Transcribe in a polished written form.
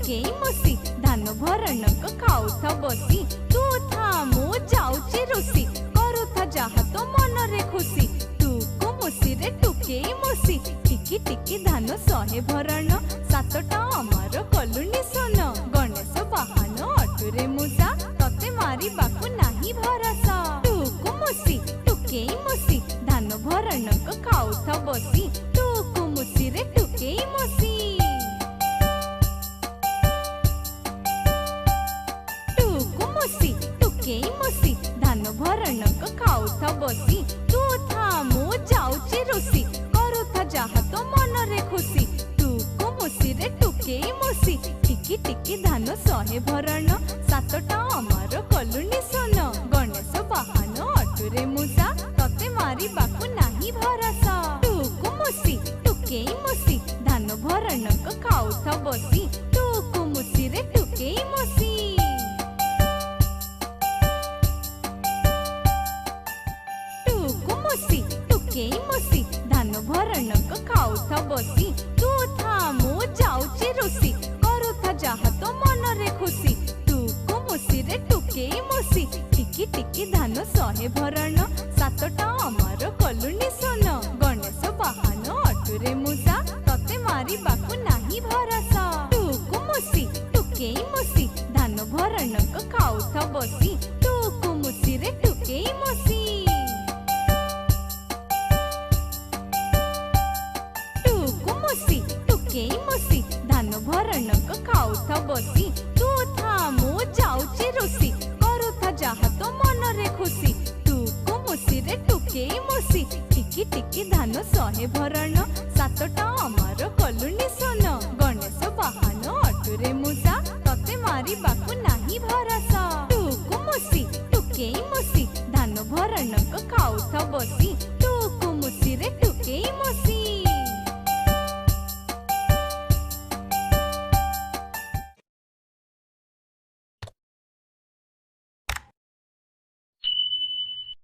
टुकेई मुसी धान भरणक खाऊथा बसी तू था मु जाऊची रुसी करूथा जहा तो मन रे खुशी तू को मुसी रे टुकेई मुसी टिकी टिकी धान सहे भरण सातटा अमर कलुनी सोन गणेश बाहन अटुरे मुसा तते मारी बाकु नाही भरसा तू को मुसी टुकेई मुसी धान भरणक खाऊथा बसी तू को मुसी रे टुकेई मुसी टुकेई मुसी धान भरणक खाऊथा बसी तू था मु जाऊची रुसी करूथा जहा तो मन रे खुशी तू को मुसी रे टुकेई मुसी टिकी टिकी धान सहे भरण सातटा अमर कलुनी सोन गणेश बाहन अटुरे मुसा तते मारी बाकु नाही भरसा तू को मुसी टुकेई मुसी धान भरणक खाऊथा बसी तू को मुसी रे टुकेई मुसी टुकेई मुसी धान भरणक खाऊथा बसी तू था मु जाऊची रुसी करूथा जहा तो मन रे खुशी तू को मुसी रे टुकेई मुसी टिकी टिकी धान सहे भरण सातटा अमर कलुनी सोन गणेश बाहन अटुरे मुसा तते मारी बाकु नाही भरसा तू को मुसी टुकेई मुसी धान भरणक खाऊथा बसी तू को मुसी रे टुकेई मुसी टुकेई मुसी धान भरणक खाऊथा बसी तू था मु जाऊची रुसी करूथा जहा तो मन रे खुशी तू को मुसी रे टुकेई मुसी टिकी टिकी धान सहे भरण सातटा अमर कलुनी सोन गणेश बाहन अटुरे मुसा तते मारी बाकु नाही भरसा तू को मुसी टुकेई मुसी धान भरणक खाऊथा बसी तू को मुसी रे टुकेई मुसी।